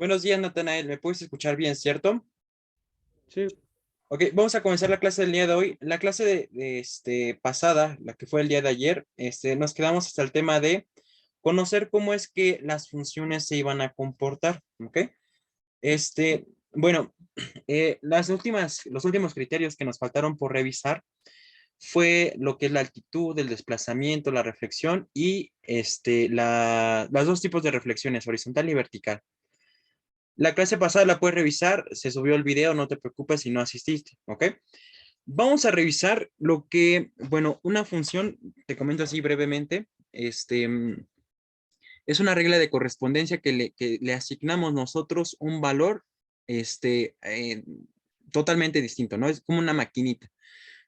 Buenos días, Natanael. ¿Me puedes escuchar bien, cierto? Sí, Ok, vamos a comenzar la clase del día de hoy. La clase pasada, la que fue el día de ayer, nos quedamos hasta el tema de conocer cómo es que las funciones se iban a comportar, ¿ok? Bueno, los últimos criterios que nos faltaron por revisar fue lo que es la altitud, el desplazamiento, la reflexión y las dos tipos de reflexiones, horizontal y vertical. La clase pasada la puedes revisar, se subió el video, no te preocupes si no asististe, ¿ok? Vamos a revisar lo que, bueno, una función, te comento así brevemente, es una regla de correspondencia que le asignamos nosotros un valor, este, eh, totalmente distinto, ¿no? Es como una maquinita.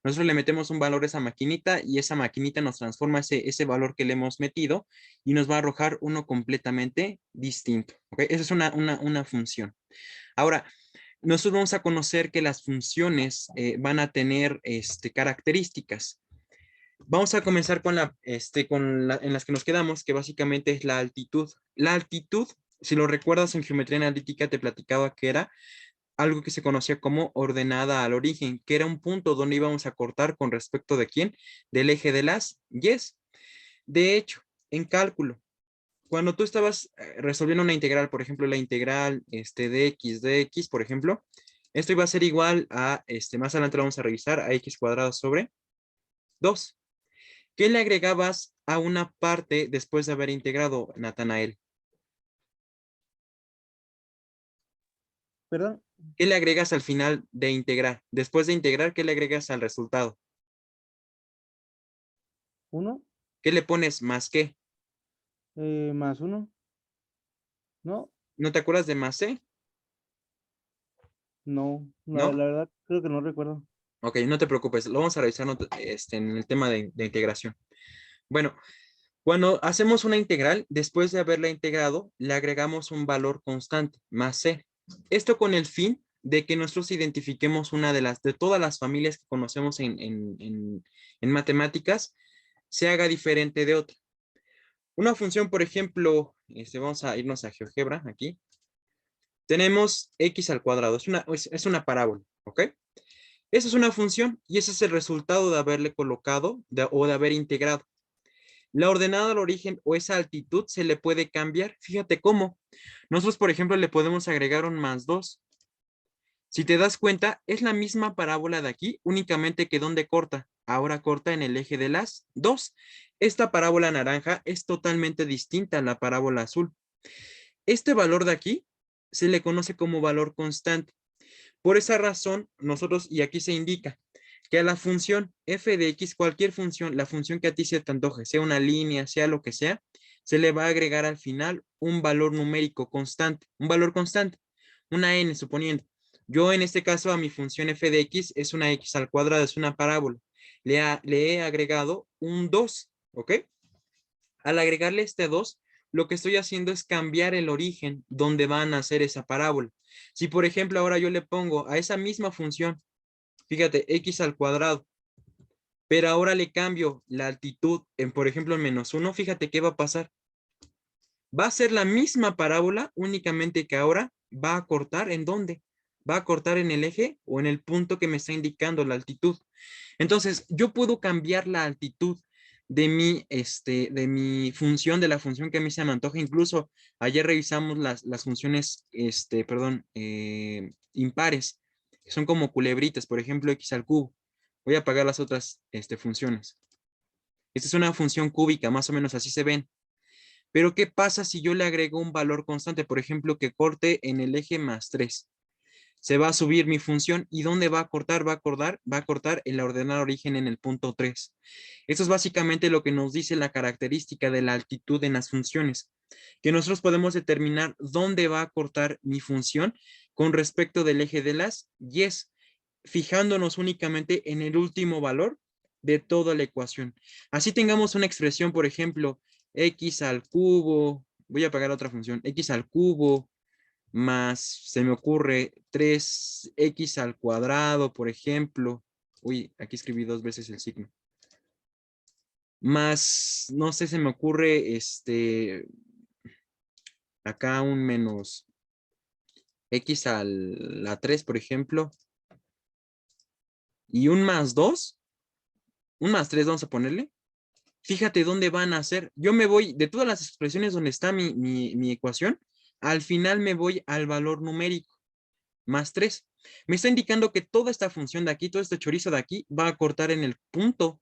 Nosotros le metemos un valor a esa maquinita y esa maquinita nos transforma ese valor que le hemos metido y nos va a arrojar uno completamente distinto, ¿ok? Esa es una función. Ahora, nosotros vamos a conocer que las funciones van a tener características. Vamos a comenzar en las que nos quedamos, que básicamente es la altitud. La altitud, si lo recuerdas en geometría analítica, te platicaba que era algo que se conocía como ordenada al origen, que era un punto donde íbamos a cortar con respecto de quién, del eje de las yes. De hecho, en cálculo, cuando tú estabas resolviendo una integral, por ejemplo, la integral de x, por ejemplo, esto iba a ser igual a, más adelante lo vamos a revisar, a x cuadrado sobre 2. ¿Qué le agregabas a una parte después de haber integrado, Natanael? ¿verdad? ¿Qué le agregas al final de integrar? Después de integrar, ¿qué le agregas al resultado? Uno, ¿Qué le pones más qué? más uno, no, ¿No te acuerdas de más c? no, ¿No? la verdad creo que no recuerdo. Ok, no te preocupes, lo vamos a revisar en el tema de integración. Bueno, cuando hacemos una integral, después de haberla integrado, le agregamos un valor constante, más c. Esto con el fin de que nosotros identifiquemos una de todas las familias que conocemos en matemáticas, se haga diferente de otra. Una función, por ejemplo, vamos a irnos a GeoGebra aquí. Tenemos x al cuadrado, es una parábola, ¿ok? Esa es una función y ese es el resultado de haberle colocado o de haber integrado. La ordenada al origen o esa altitud se le puede cambiar. Fíjate cómo. Nosotros, por ejemplo, le podemos agregar un más 2. Si te das cuenta, es la misma parábola de aquí, únicamente que donde corta. Ahora corta en el eje de las 2. Esta parábola naranja es totalmente distinta a la parábola azul. Este valor de aquí se le conoce como valor constante. Por esa razón, nosotros, y aquí se indica, que a la función f de x, cualquier función, la función que a ti se te antoje, sea una línea, sea lo que sea, se le va a agregar al final un valor numérico constante, un valor constante, una n suponiendo. Yo en este caso a mi función f de x es una x al cuadrado, es una parábola. Le he agregado un 2, ¿ok? Al agregarle este 2, lo que estoy haciendo es cambiar el origen donde van a hacer esa parábola. Si por ejemplo ahora yo le pongo a esa misma función, fíjate, x al cuadrado, pero ahora le cambio la altitud en, por ejemplo, en menos 1, fíjate qué va a pasar. Va a ser la misma parábola, únicamente que ahora va a cortar ¿en dónde? Va a cortar en el eje o en el punto que me está indicando la altitud. Entonces, yo puedo cambiar la altitud de mi función, de la función que a mí se me antoja. Incluso ayer revisamos las funciones, impares, que son como culebritas, por ejemplo, x al cubo. Voy a apagar las otras, funciones. Esta es una función cúbica, más o menos así se ven. Pero ¿qué pasa si yo le agrego un valor constante? Por ejemplo, que corte en el eje más 3. Se va a subir mi función y ¿dónde va a cortar? Va a cortar en la ordenada origen en el punto 3. Esto es básicamente lo que nos dice la característica de la altitud en las funciones, que nosotros podemos determinar dónde va a cortar mi función con respecto del eje de las yes, fijándonos únicamente en el último valor de toda la ecuación. Así tengamos una expresión, por ejemplo, x al cubo, voy a apagar otra función, x al cubo más, se me ocurre, 3x al cuadrado, por ejemplo. Uy, aquí escribí dos veces el signo. Más, no sé, se me ocurre, acá un menos. X a la 3, por ejemplo, y un más 2, un más 3 vamos a ponerle. Fíjate dónde van a ser. Yo me voy, de todas las expresiones donde está mi ecuación, al final me voy al valor numérico, más 3. Me está indicando que toda esta función de aquí, todo este chorizo de aquí, va a cortar en el punto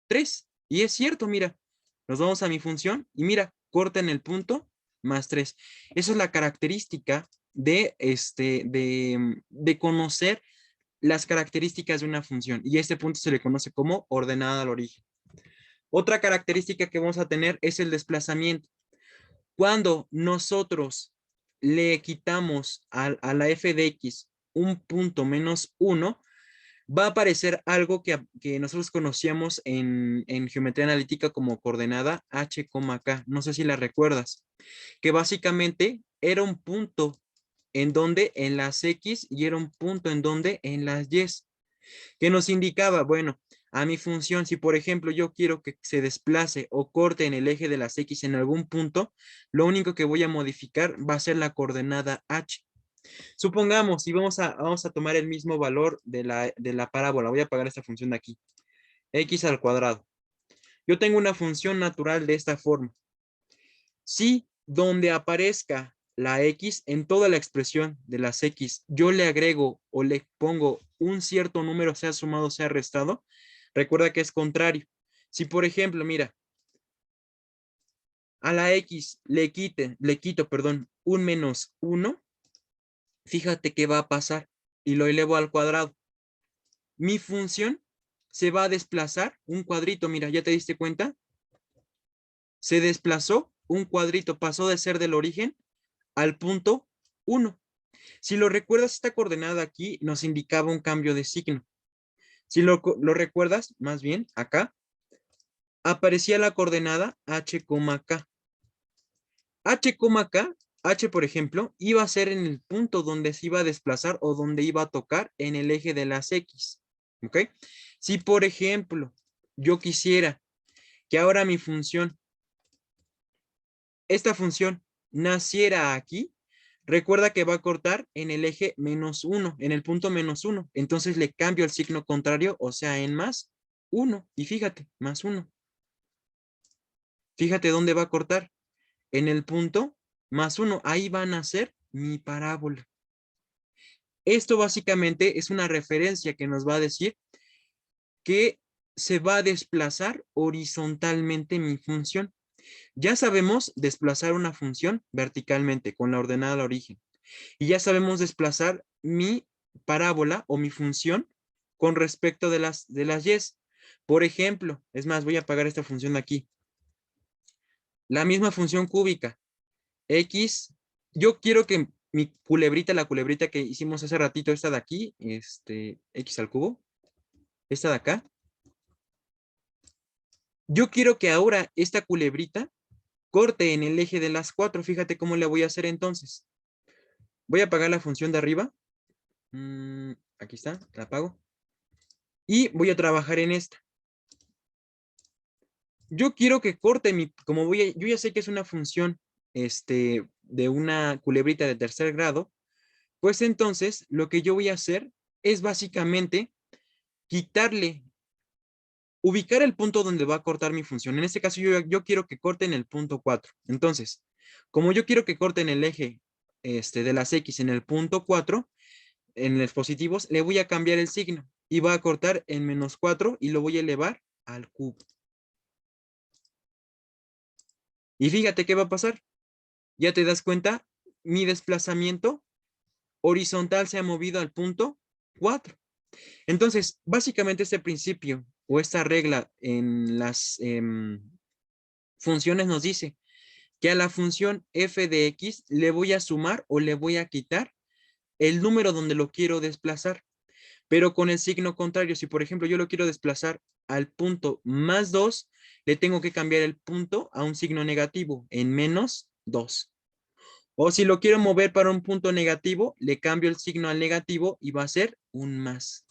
3. Y es cierto, mira, nos vamos a mi función y mira, corta en el punto más 3. Esa es la característica de conocer las características de una función. Y este punto se le conoce como ordenada al origen. Otra característica que vamos a tener es el desplazamiento. Cuando nosotros le quitamos a la f de x un punto menos 1, va a aparecer algo que nosotros conocíamos en geometría analítica como coordenada h, k. No sé si la recuerdas, que básicamente era un punto en donde en las x y era un punto en donde en las y, que nos indicaba, bueno, a mi función, si por ejemplo yo quiero que se desplace o corte en el eje de las x en algún punto, lo único que voy a modificar va a ser la coordenada h. Supongamos, y vamos a tomar el mismo valor de la parábola, voy a pagar esta función de aquí, x al cuadrado. Yo tengo una función natural de esta forma. Si donde aparezca la x en toda la expresión de las x, yo le agrego o le pongo un cierto número, sea sumado, sea restado, recuerda que es contrario. Si por ejemplo, mira, a la x le quito, perdón, un menos 1, fíjate qué va a pasar y lo elevo al cuadrado. Mi función se va a desplazar un cuadrito, mira, ¿ya te diste cuenta? Se desplazó un cuadrito, pasó de ser del origen al punto 1. Si lo recuerdas, esta coordenada aquí nos indicaba un cambio de signo. Si lo recuerdas, más bien, acá, aparecía la coordenada h, k. H, k, h, por ejemplo, iba a ser en el punto donde se iba a desplazar o donde iba a tocar en el eje de las x. ¿Ok? Si, por ejemplo, yo quisiera que ahora mi función, esta función, naciera aquí, recuerda que va a cortar en el eje menos 1, en el punto menos 1. Entonces le cambio el signo contrario, o sea, en más 1. Y fíjate, más 1. Fíjate dónde va a cortar. En el punto más 1. Ahí va a nacer mi parábola. Esto básicamente es una referencia que nos va a decir que se va a desplazar horizontalmente mi función. Ya sabemos desplazar una función verticalmente con la ordenada al origen. Y ya sabemos desplazar mi parábola o mi función con respecto de las y. Por ejemplo, es más, voy a apagar esta función de aquí. La misma función cúbica, x, yo quiero que mi culebrita, la culebrita que hicimos hace ratito, esta de aquí, x al cubo, esta de acá, yo quiero que ahora esta culebrita corte en el eje de las 4. Fíjate cómo le voy a hacer entonces. Voy a apagar la función de arriba. Aquí está, la apago. Y voy a trabajar en esta. Yo quiero que corte yo ya sé que es una función de una culebrita de tercer grado, pues entonces lo que yo voy a hacer es básicamente quitarle, ubicar el punto donde va a cortar mi función. En este caso yo quiero que corte en el punto 4. Entonces, como yo quiero que corte en el eje de las X en el punto 4, en los positivos, le voy a cambiar el signo y va a cortar en menos 4 y lo voy a elevar al cubo. Y fíjate qué va a pasar. Ya te das cuenta, mi desplazamiento horizontal se ha movido al punto 4. Entonces, básicamente este principio o esta regla en las funciones nos dice que a la función f de x le voy a sumar o le voy a quitar el número donde lo quiero desplazar, pero con el signo contrario. Si por ejemplo yo lo quiero desplazar al punto más 2, le tengo que cambiar el punto a un signo negativo en menos 2. O si lo quiero mover para un punto negativo, le cambio el signo al negativo y va a ser un más.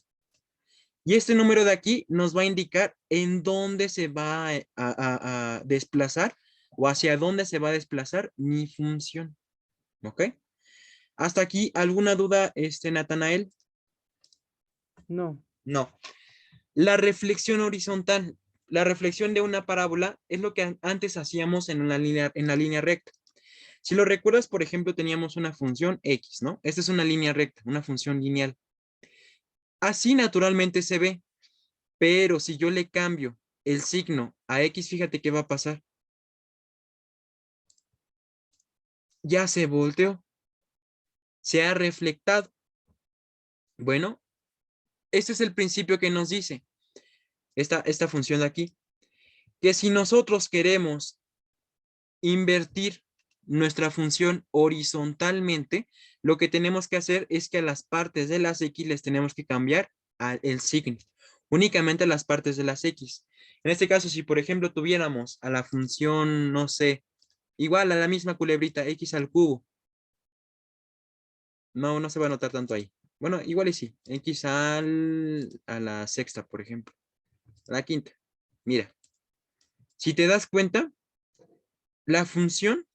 Y este número de aquí nos va a indicar en dónde se va a desplazar o hacia dónde se va a desplazar mi función. ¿Ok? ¿Hasta aquí alguna duda, Natanael? No. No. La reflexión horizontal. La reflexión de una parábola es lo que antes hacíamos en la línea recta. Si lo recuerdas, por ejemplo, teníamos una función x, ¿no? Esta es una línea recta, una función lineal. Así naturalmente se ve, pero si yo le cambio el signo a x, fíjate qué va a pasar. Ya se volteó, se ha reflectado. Bueno, este es el principio que nos dice esta función de aquí, que si nosotros queremos invertir nuestra función horizontalmente, lo que tenemos que hacer es que a las partes de las X les tenemos que cambiar el signo, únicamente a las partes de las X. En este caso, si por ejemplo tuviéramos a la función, no sé, igual a la misma culebrita, X al cubo, no se va a notar tanto ahí. Bueno, igual y sí, X a la sexta, por ejemplo, a la quinta. Mira, si te das cuenta, la función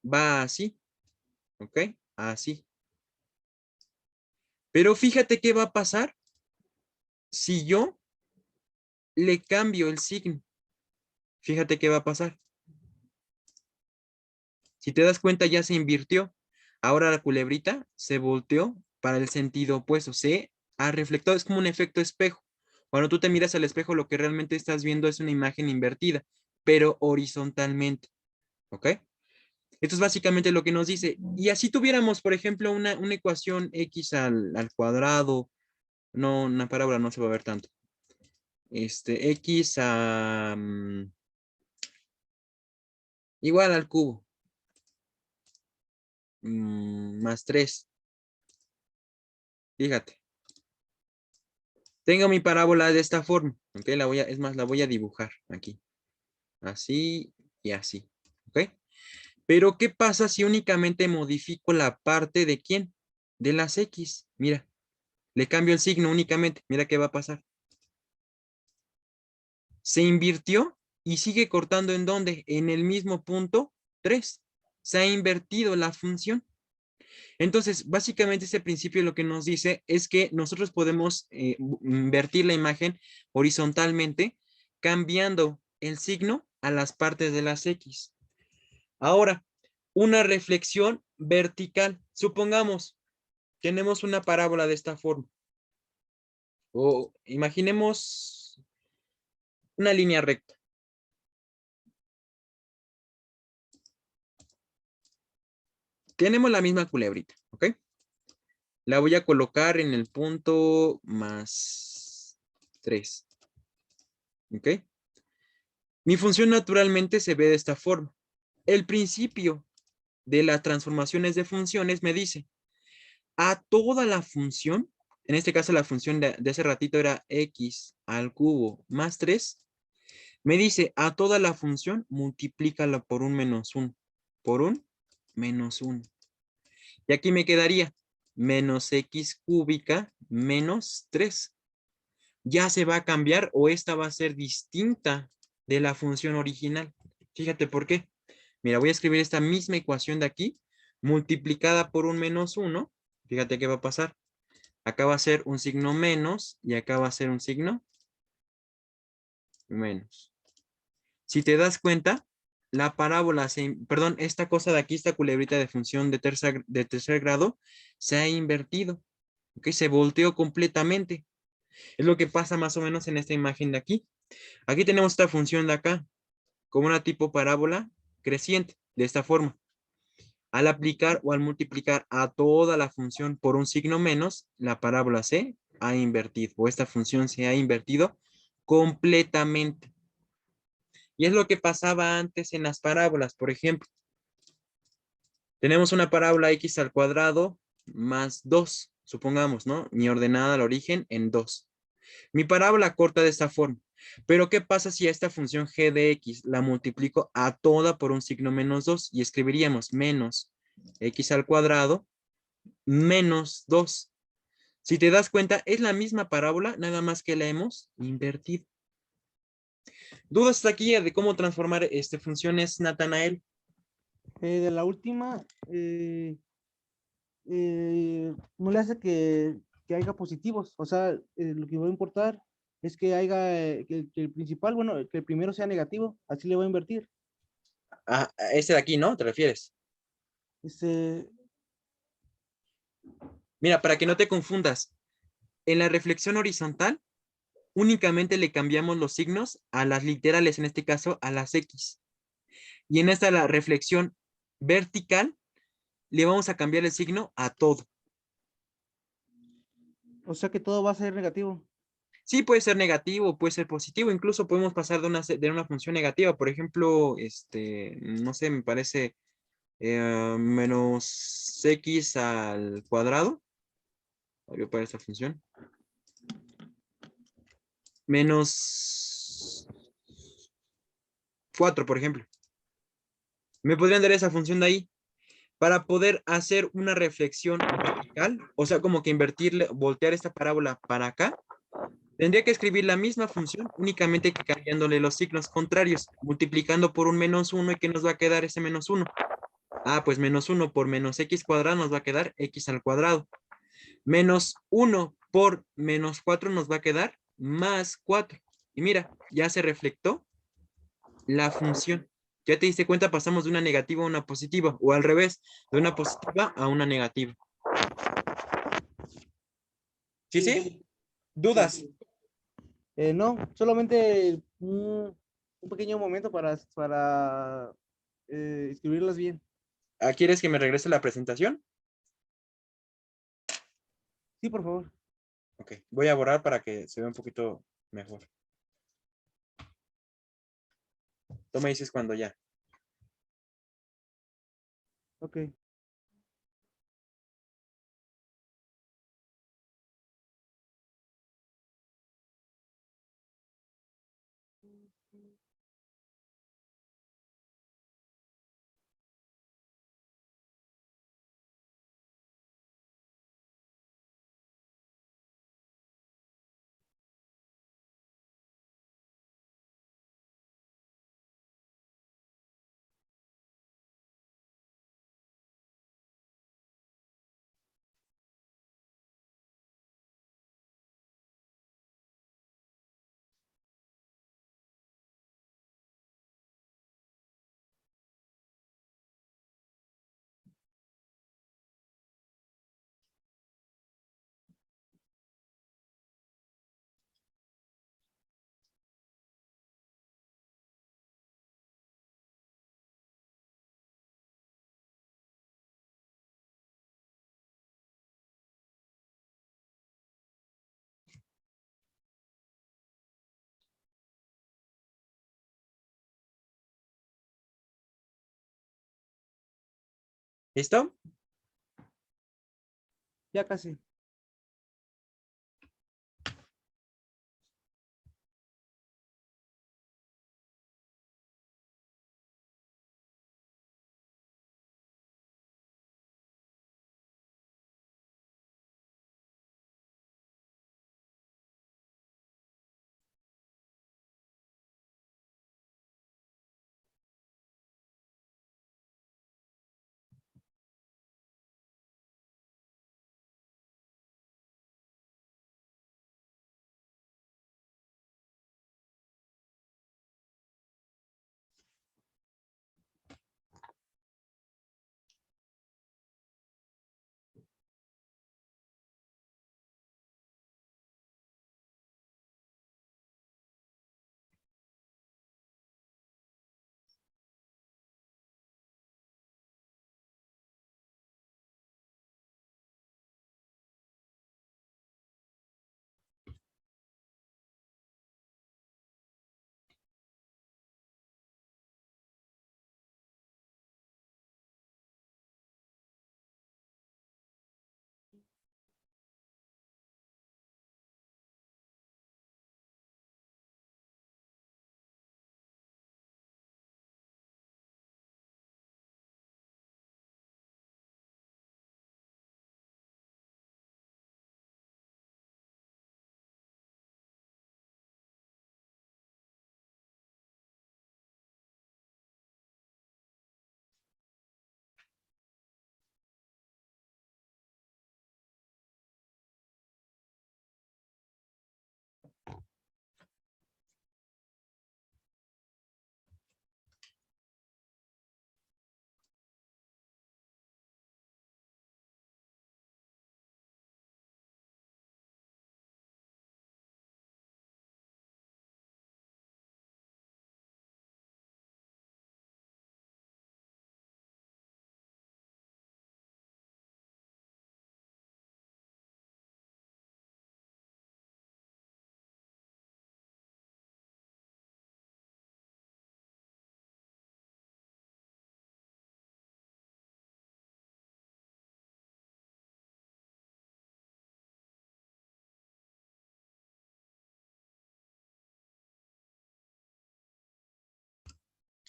va así, ¿ok? Así. Pero fíjate qué va a pasar si yo le cambio el signo. Fíjate qué va a pasar. Si te das cuenta, ya se invirtió. Ahora la culebrita se volteó para el sentido opuesto. Se ha reflectado. Es como un efecto espejo. Cuando tú te miras al espejo, lo que realmente estás viendo es una imagen invertida, pero horizontalmente. ¿Ok? Esto es básicamente lo que nos dice. Y así tuviéramos, por ejemplo, una ecuación x al cuadrado. No, una parábola no se va a ver tanto. X a igual al cubo, más 3. Fíjate. Tengo mi parábola de esta forma. ¿Ok? Es más, la voy a dibujar aquí. Así y así. ¿Ok? Pero, ¿qué pasa si únicamente modifico la parte de quién? De las X. Mira, le cambio el signo únicamente. Mira qué va a pasar. Se invirtió y sigue cortando ¿en dónde? En el mismo punto 3. Se ha invertido la función. Entonces, básicamente ese principio lo que nos dice es que nosotros podemos invertir la imagen horizontalmente cambiando el signo a las partes de las X. Ahora, una reflexión vertical. Supongamos, tenemos una parábola de esta forma. O imaginemos una línea recta. Tenemos la misma culebrita, ¿ok? La voy a colocar en el punto más 3. ¿Ok? Mi función naturalmente se ve de esta forma. El principio de las transformaciones de funciones me dice a toda la función, en este caso la función de hace ratito era x al cubo más 3, me dice a toda la función multiplícala por un menos 1, por un menos 1. Y aquí me quedaría menos x cúbica menos 3. Ya se va a cambiar o esta va a ser distinta de la función original. Fíjate por qué. Mira, voy a escribir esta misma ecuación de aquí, multiplicada por un menos 1. Fíjate qué va a pasar. Acá va a ser un signo menos y acá va a ser un signo menos. Si te das cuenta, la parábola, perdón, esta cosa de aquí, esta culebrita de función de tercer grado, se ha invertido. ¿Ok? Se volteó completamente. Es lo que pasa más o menos en esta imagen de aquí. Aquí tenemos esta función de acá, como una tipo parábola creciente, de esta forma. Al aplicar o al multiplicar a toda la función por un signo menos, la parábola se ha invertido, o esta función se ha invertido completamente. Y es lo que pasaba antes en las parábolas. Por ejemplo, tenemos una parábola x al cuadrado más 2, supongamos, ¿no? Mi ordenada al origen en 2. Mi parábola corta de esta forma. Pero, ¿qué pasa si a esta función g de x la multiplico a toda por un signo menos 2? Y escribiríamos menos x al cuadrado menos 2. Si te das cuenta, es la misma parábola, nada más que la hemos invertido. ¿Dudas hasta aquí de cómo transformar funciones, Natanael? De la última, no le hace que haya positivos. O sea, lo que va a importar es que haya, que el principal, bueno, que el primero sea negativo, así le voy a invertir. Ah, a este de aquí, ¿no? ¿Te refieres? Este, Mira, para que no te confundas, en la reflexión horizontal únicamente le cambiamos los signos a las literales, en este caso a las X. Y en esta la reflexión vertical le vamos a cambiar el signo a todo. o sea que todo va a ser negativo. Sí, puede ser negativo, puede ser positivo, incluso podemos pasar de una función negativa, por ejemplo, no sé, me parece menos x al cuadrado, voy para esta función, menos 4, por ejemplo. Me podrían dar esa función de ahí para poder hacer una reflexión vertical, o sea, como que invertirle, voltear esta parábola para acá. Tendría que escribir la misma función, únicamente que cambiándole los signos contrarios, multiplicando por un menos uno y ¿qué nos va a quedar ese menos uno? Ah, pues menos uno por menos x cuadrado nos va a quedar x al cuadrado. Menos uno por menos 4 nos va a quedar más 4. Y mira, ya se reflectó la función. Ya te diste cuenta, pasamos de una negativa a una positiva, o al revés, de una positiva a una negativa. ¿Sí, Sí, sí? sí, sí. ¿Dudas? No, solamente un pequeño momento para escribirlas bien. ¿Ah, ¿quieres que me regrese la presentación? Sí, por favor. Ok, voy a borrar para que se vea un poquito mejor. Tú me dices cuando ya. Ok. ¿Listo? Ya casi.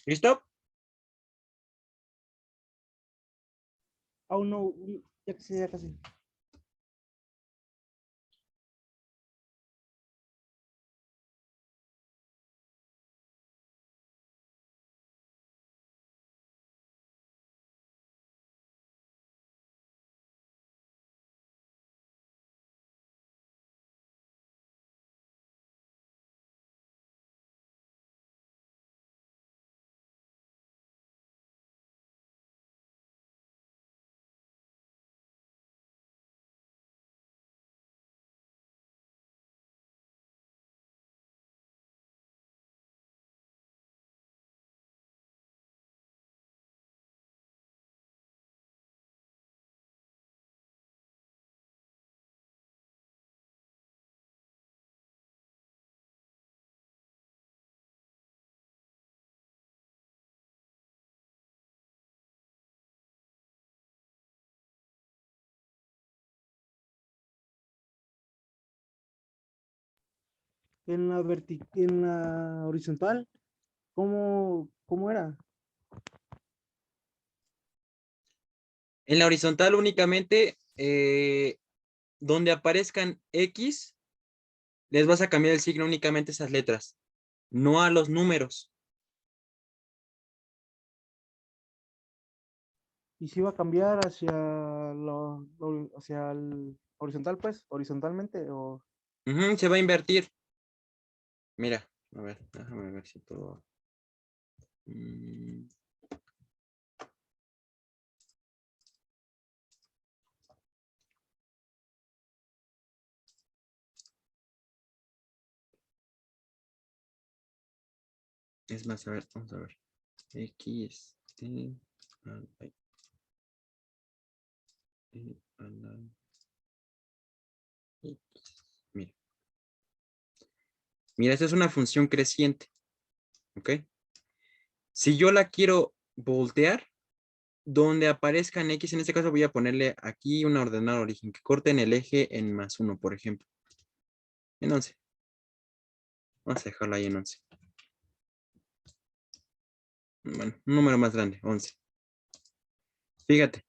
¿Listo? Aún no, ya casi, ya casi. En la horizontal, ¿cómo era? En la horizontal únicamente, donde aparezcan X, les vas a cambiar el signo únicamente a esas letras, no a los números. Y se iba a cambiar hacia hacia el horizontal, pues, horizontalmente, o Ujú, se va a invertir. Mira, a ver, déjame ver si todo. Mm, es más, a ver, vamos a ver. X, T, ay, T, a la X. Mira. Mira, esta es una función creciente, ¿ok? Si yo la quiero voltear, donde aparezca en X, en este caso voy a ponerle aquí una ordenada origen, que corte en el eje en +1, por ejemplo. En 11. Vamos a dejarlo ahí en 11. Bueno, un número más grande, 11. Fíjate,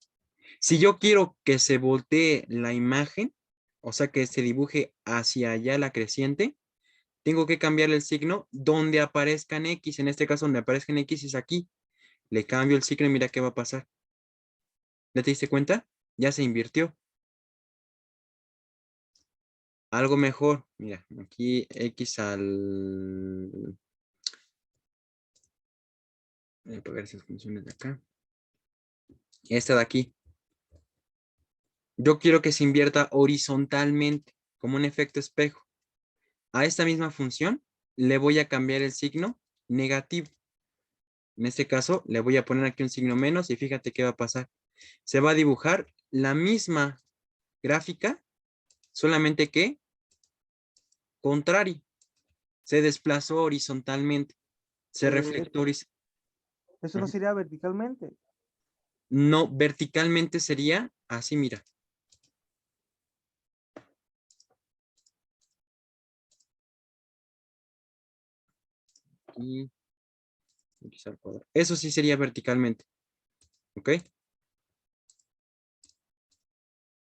si yo quiero que se voltee la imagen, o sea, que se dibuje hacia allá la creciente, tengo que cambiarle el signo donde aparezca en X. En este caso, donde aparezca en X es aquí. Le cambio el signo y mira qué va a pasar. ¿Ya te diste cuenta? Ya se invirtió. Algo mejor. Mira, aquí X al... Voy a pegar esas funciones de acá. Esta de aquí. Yo quiero que se invierta horizontalmente, como un efecto espejo. A esta misma función le voy a cambiar el signo negativo. En este caso, le voy a poner aquí un signo menos y fíjate qué va a pasar. Se va a dibujar la misma gráfica, solamente que contrario. Se desplazó horizontalmente. Se eh, reflectó eso no sería verticalmente. No, verticalmente sería así, mira. Y eso sí sería verticalmente. ¿Ok?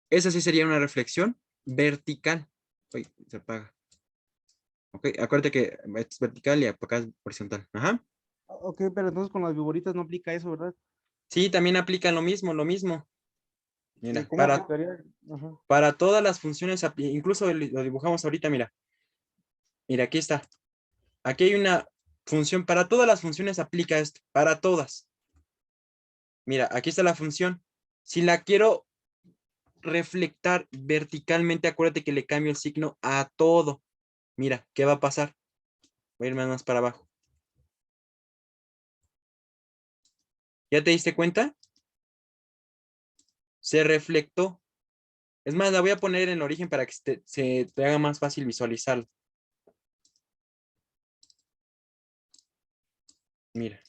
Esa sí sería una reflexión vertical. Uy, se apaga. Ok, acuérdate que es vertical y acá es horizontal. Ajá. Ok, pero entonces con las figuritas no aplica eso, ¿verdad? Sí, también aplica lo mismo, lo mismo. Mira, ¿Cómo aplicaría? Ajá. para todas las funciones, incluso lo dibujamos ahorita, mira. Mira, aquí está. Aquí hay una función, para todas las funciones aplica esto, para todas. Mira, aquí está la función. Si la quiero reflectar verticalmente, acuérdate que le cambio el signo a todo. Mira, ¿qué va a pasar? Voy a irme más para abajo. ¿Ya te diste cuenta? Se reflectó. Es más, la voy a poner en el origen para que se te haga más fácil visualizarlo. Mira,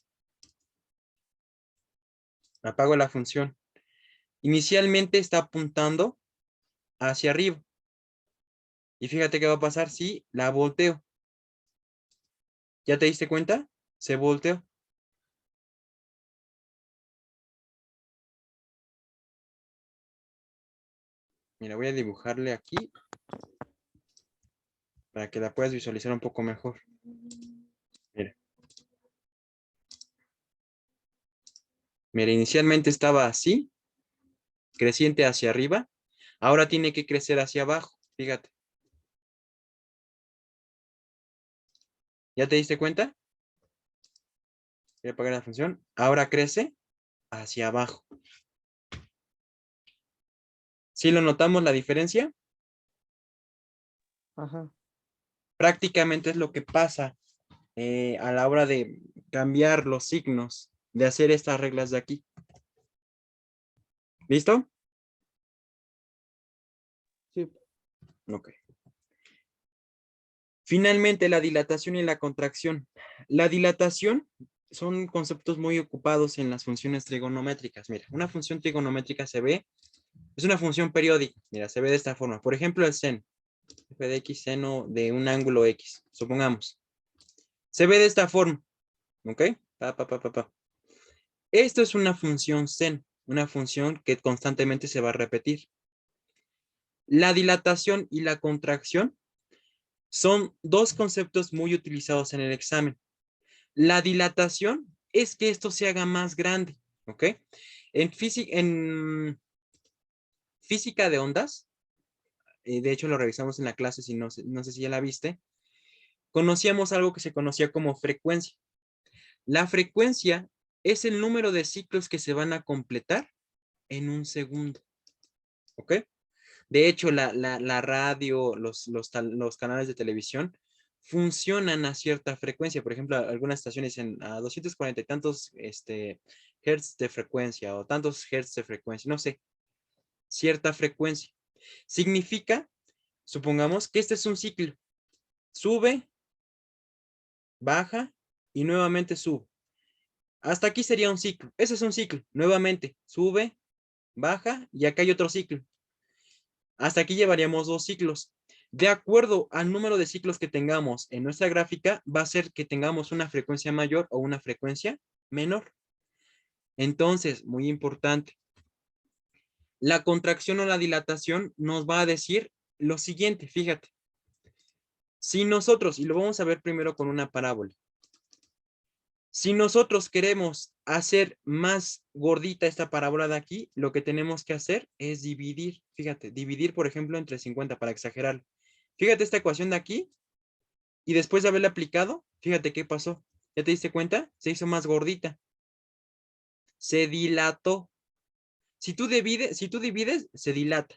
apago la función. Inicialmente está apuntando hacia arriba. Y fíjate qué va a pasar si la volteo. ¿Ya te diste cuenta? Se volteó. Mira, voy a dibujarle aquí para que la puedas visualizar un poco mejor. Mira. Mira, inicialmente estaba así, creciente hacia arriba. Ahora tiene que crecer hacia abajo. Fíjate. ¿Ya te diste cuenta? Voy a apagar la función. Ahora crece hacia abajo. ¿Sí lo notamos la diferencia? Ajá. Prácticamente es lo que pasa a la hora de cambiar los signos, de hacer estas reglas de aquí. ¿Listo? Sí. Ok. Finalmente, la dilatación y la contracción. La dilatación son conceptos muy ocupados en las funciones trigonométricas. Mira, una función trigonométrica se ve, es una función periódica. Mira, se ve de esta forma. Por ejemplo, el seno. F de x, seno de un ángulo X, supongamos. Se ve de esta forma. ¿Ok? Pa. Esto es una función seno, una función que constantemente se va a repetir. La dilatación y la contracción son dos conceptos muy utilizados en el examen. La dilatación es que esto se haga más grande, ¿ok? En física de ondas, de hecho lo revisamos en la clase, si no sé si ya la viste, conocíamos algo que se conocía como frecuencia. La frecuencia es el número de ciclos que se van a completar en un segundo, ¿ok? De hecho, la radio, los canales de televisión funcionan a cierta frecuencia. Por ejemplo, algunas estaciones a 240 y tantos hertz de frecuencia o tantos hertz de frecuencia, no sé, cierta frecuencia. Significa, supongamos que este es un ciclo. Sube, baja y nuevamente sube. Hasta aquí sería un ciclo. Ese es un ciclo. Nuevamente, sube, baja y acá hay otro ciclo. Hasta aquí llevaríamos dos ciclos. De acuerdo al número de ciclos que tengamos en nuestra gráfica, va a ser que tengamos una frecuencia mayor o una frecuencia menor. Entonces, muy importante, la contracción o la dilatación nos va a decir lo siguiente, fíjate. Si nosotros, y lo vamos a ver primero con una parábola, si nosotros queremos hacer más gordita esta parábola de aquí, lo que tenemos que hacer es dividir, fíjate, dividir por ejemplo entre 50 para exagerar. Fíjate esta ecuación de aquí y después de haberla aplicado, fíjate qué pasó. ¿Ya te diste cuenta? Se hizo más gordita. Se dilató. Si tú divides, se dilata.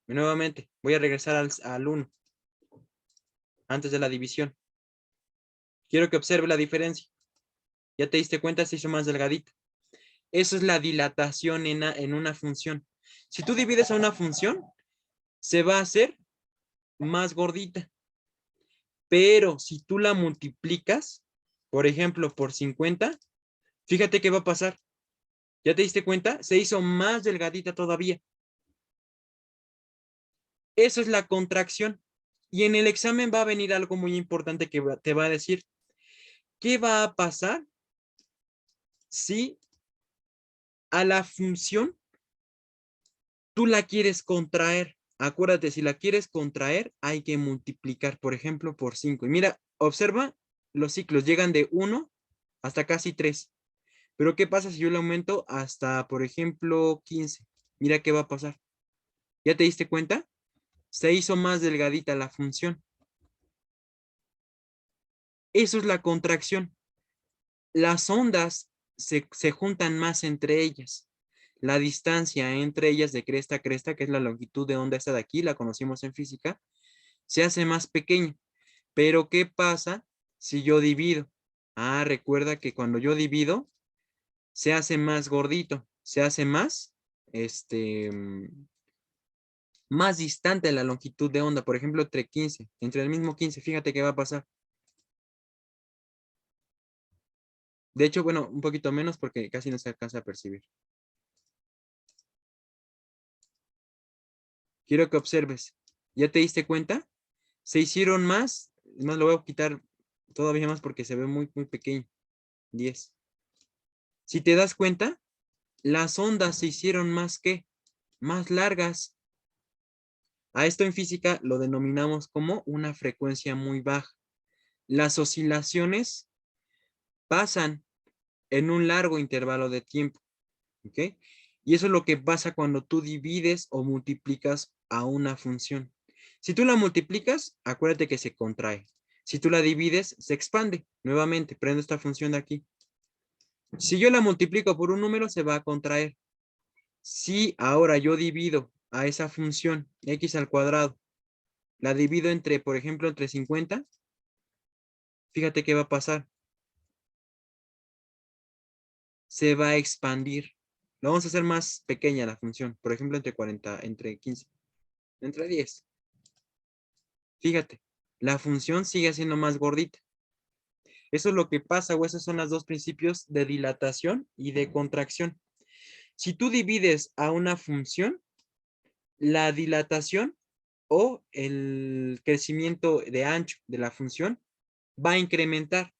Y nuevamente, voy a regresar al 1 antes de la división. Quiero que observe la diferencia. ¿Ya te diste cuenta? Se hizo más delgadita. Eso es la dilatación en una función. Si tú divides a una función, se va a hacer más gordita. Pero si tú la multiplicas, por ejemplo, por 50, fíjate qué va a pasar. ¿Ya te diste cuenta? Se hizo más delgadita todavía. Eso es la contracción. Y en el examen va a venir algo muy importante que te va a decir, ¿qué va a pasar si a la función tú la quieres contraer? Acuérdate, si la quieres contraer, hay que multiplicar, por ejemplo, por 5. Y mira, observa, los ciclos llegan de 1 hasta casi 3. Pero ¿qué pasa si yo le aumento hasta, por ejemplo, 15? Mira qué va a pasar. ¿Ya te diste cuenta? Se hizo más delgadita la función. Eso es la contracción. Las ondas se juntan más entre ellas. La distancia entre ellas de cresta a cresta, que es la longitud de onda esta de aquí, la conocimos en física, se hace más pequeña. Pero ¿qué pasa si yo divido? Ah, recuerda que cuando yo divido, se hace más gordito, se hace más, más distante la longitud de onda. Por ejemplo, entre el mismo 15, fíjate qué va a pasar. De hecho, bueno, un poquito menos porque casi no se alcanza a percibir. Quiero que observes. ¿Ya te diste cuenta? Se hicieron más. Más lo voy a quitar todavía más porque se ve muy, muy pequeño. 10. Si te das cuenta, las ondas se hicieron más largas. A esto en física lo denominamos como una frecuencia muy baja. Las oscilaciones pasan en un largo intervalo de tiempo, ¿ok? Y eso es lo que pasa cuando tú divides o multiplicas a una función. Si tú la multiplicas, acuérdate que se contrae. Si tú la divides, se expande. Nuevamente, prendo esta función de aquí. Si yo la multiplico por un número, se va a contraer. Si ahora yo divido a esa función x al cuadrado, la divido entre, por ejemplo, entre 50, fíjate qué va a pasar. Se va a expandir. Lo vamos a hacer más pequeña la función. Por ejemplo, entre 40, entre 15, entre 10. Fíjate, la función sigue siendo más gordita. Eso es lo que pasa, o esos son los dos principios de dilatación y de contracción. Si tú divides a una función, la dilatación o el crecimiento de ancho de la función va a incrementar.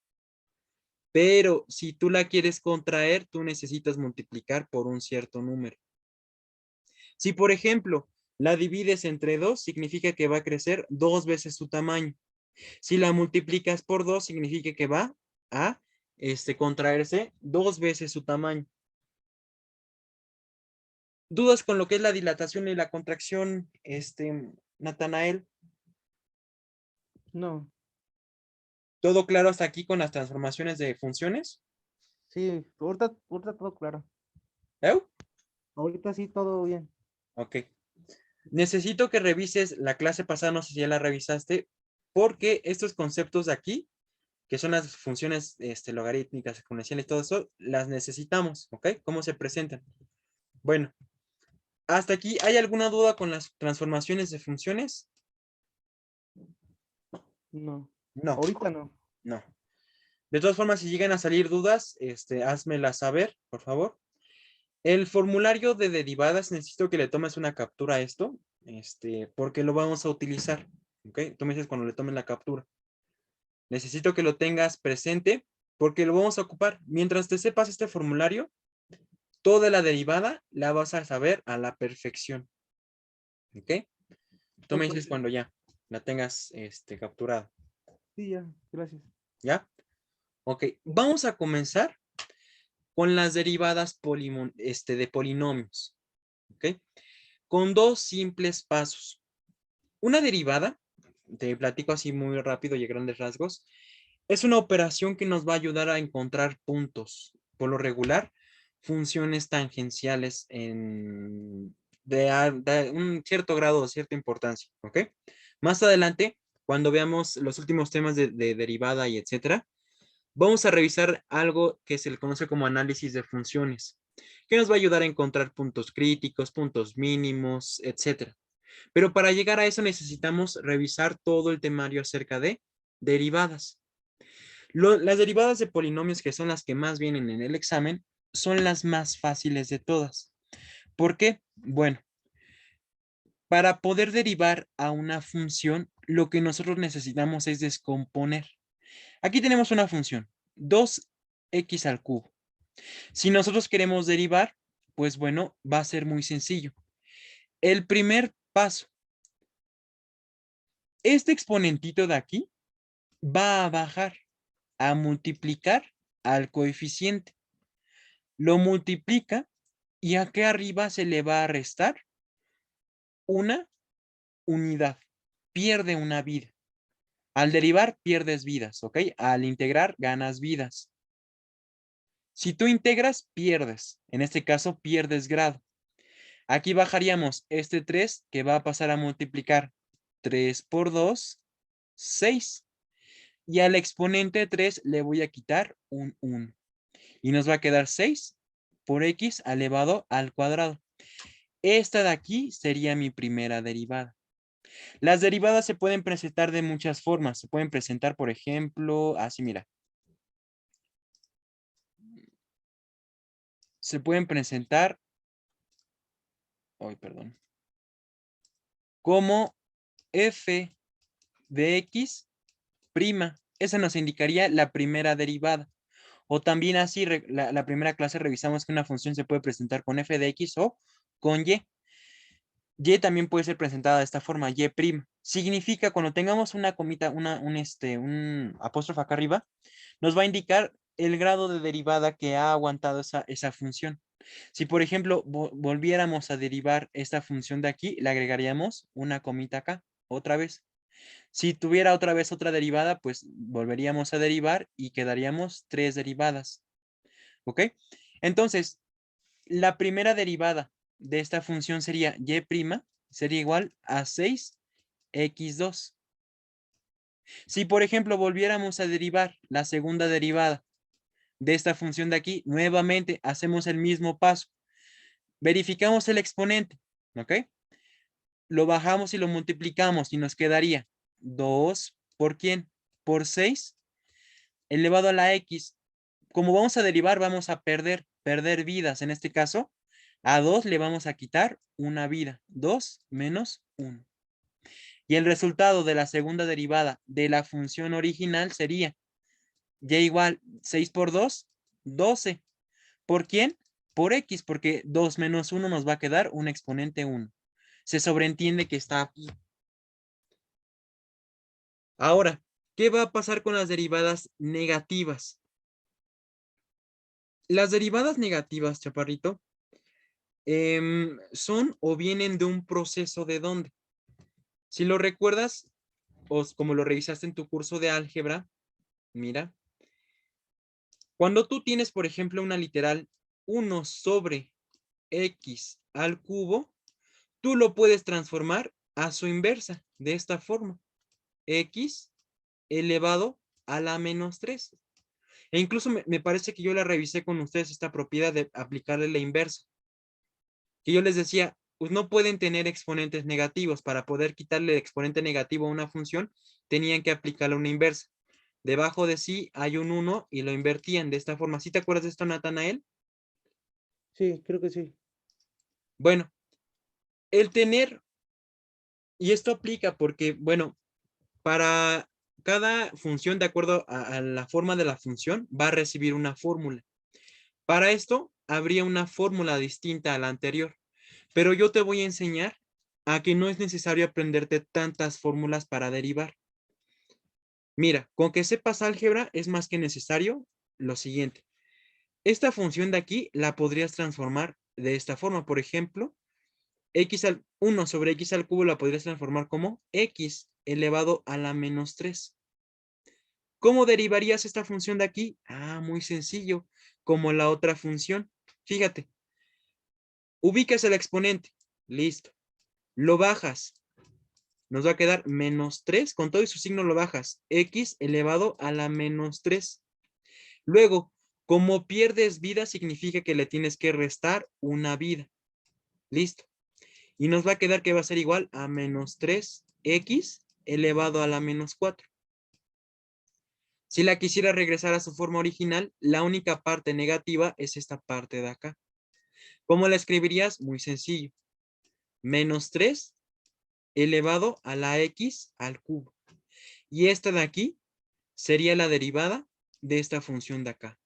Pero si tú la quieres contraer, tú necesitas multiplicar por un cierto número. Si, por ejemplo, la divides entre 2, significa que va a crecer 2 veces su tamaño. Si la multiplicas por 2, significa que va a contraerse 2 veces su tamaño. ¿Dudas con lo que es la dilatación y la contracción, Natanael? No, ¿Todo claro hasta aquí con las transformaciones de funciones? sí, ahorita todo claro. ¿Eu? Ahorita sí, todo bien. Ok. Necesito que revises la clase pasada, no sé si ya la revisaste, porque estos conceptos de aquí, que son las funciones logarítmicas, exponenciales, todo eso, las necesitamos, ¿ok? ¿Cómo se presentan? Bueno, hasta aquí, ¿hay alguna duda con las transformaciones de funciones? No, No, ahorita no. no. De todas formas, si llegan a salir dudas, házmelas saber, por favor. El formulario de derivadas, necesito que le tomes una captura a esto, porque lo vamos a utilizar, ¿ok? Tú me dices cuando le tomes la captura. Necesito que lo tengas presente porque lo vamos a ocupar. Mientras te sepas este formulario, toda la derivada la vas a saber a la perfección, ¿ok? Tú me Ok, dices cuando ya la tengas capturada, sí, ya, gracias. ¿ya? Ok, vamos a comenzar con las derivadas de polinomios, ¿ok? Con dos simples pasos. Una derivada, te platico así muy rápido y a grandes rasgos, es una operación que nos va a ayudar a encontrar puntos. Por lo regular, funciones tangenciales de un cierto grado de cierta importancia, ¿ok? Más adelante, cuando veamos los últimos temas de derivada y etcétera, vamos a revisar algo que se le conoce como análisis de funciones, que nos va a ayudar a encontrar puntos críticos, puntos mínimos, etcétera. Pero para llegar a eso necesitamos revisar todo el temario acerca de derivadas. Las derivadas de polinomios, que son las que más vienen en el examen, son las más fáciles de todas. ¿Por qué? Bueno, para poder derivar a una función, lo que nosotros necesitamos es descomponer. Aquí tenemos una función, 2x al cubo. Si nosotros queremos derivar, pues bueno, va a ser muy sencillo. El primer paso, este exponentito de aquí va a bajar a multiplicar al coeficiente. Lo multiplica y aquí arriba se le va a restar una unidad. Pierde una vida. Al derivar, pierdes vidas, ¿ok? Al integrar, ganas vidas. Si tú integras, pierdes. En este caso, pierdes grado. Aquí bajaríamos este 3 que va a pasar a multiplicar 3 por 2, 6. Y al exponente 3 le voy a quitar un 1. Y nos va a quedar 6 por x elevado al cuadrado. Esta de aquí sería mi primera derivada. Las derivadas se pueden presentar de muchas formas. Se pueden presentar, por ejemplo, así mira. Se pueden presentar, perdón, como f de x prima. Esa nos indicaría la primera derivada. O también así, la primera clase revisamos que una función se puede presentar con f de x o con y. Y también puede ser presentada de esta forma, y'. Significa cuando tengamos una comita, un apóstrofe acá arriba, nos va a indicar el grado de derivada que ha aguantado esa función. Si, por ejemplo, volviéramos a derivar esta función de aquí, le agregaríamos una comita acá, otra vez. Si tuviera otra vez otra derivada, pues volveríamos a derivar y quedaríamos 3 derivadas. ¿Ok? Entonces, la primera derivada de esta función sería y', sería igual a 6x2. Si, por ejemplo, volviéramos a derivar la segunda derivada de esta función de aquí, nuevamente hacemos el mismo paso. Verificamos el exponente, ¿ok? Lo bajamos y lo multiplicamos y nos quedaría 2 ¿por quién? Por 6 elevado a la x. Como vamos a derivar, vamos a perder vidas. En este caso, a 2 le vamos a quitar una vida. 2 menos 1. Y el resultado de la segunda derivada de la función original sería y igual 6 por 2, 12. ¿Por quién? Por x, porque 2 menos 1 nos va a quedar un exponente 1. Se sobreentiende que está aquí. Ahora, ¿qué va a pasar con las derivadas negativas? Las derivadas negativas, chaparrito, son o vienen de un proceso de dónde. Si lo recuerdas, o como lo revisaste en tu curso de álgebra, mira, cuando tú tienes, por ejemplo, una literal 1 sobre x al cubo, tú lo puedes transformar a su inversa, de esta forma. X elevado a la menos 3. E incluso me parece que yo la revisé con ustedes esta propiedad de aplicarle la inversa. Que yo les decía, pues no pueden tener exponentes negativos. Para poder quitarle el exponente negativo a una función, tenían que aplicarle una inversa. Debajo de sí hay un 1 y lo invertían de esta forma. ¿Sí te acuerdas de esto, Natanael? Sí, creo que sí. Bueno, el tener, y esto aplica porque, bueno, para cada función, de acuerdo a la forma de la función, va a recibir una fórmula. Para esto, habría una fórmula distinta a la anterior, pero yo te voy a enseñar a que no es necesario aprenderte tantas fórmulas para derivar. Mira, con que sepas álgebra es más que necesario lo siguiente. Esta función de aquí la podrías transformar de esta forma. Por ejemplo, 1 sobre x al cubo la podrías transformar como x elevado a la menos 3. ¿Cómo derivarías esta función de aquí? Ah, muy sencillo, como la otra función. Fíjate, ubicas el exponente, listo. Lo bajas, nos va a quedar menos 3, con todo y su signo lo bajas, x elevado a la menos 3. Luego, como pierdes vida, significa que le tienes que restar una vida. Listo. Y nos va a quedar que va a ser igual a menos 3x elevado a la menos 4. Si la quisiera regresar a su forma original, la única parte negativa es esta parte de acá. ¿Cómo la escribirías? Muy sencillo. Menos 3 elevado a la x al cubo. Y esta de aquí sería la derivada de esta función de acá.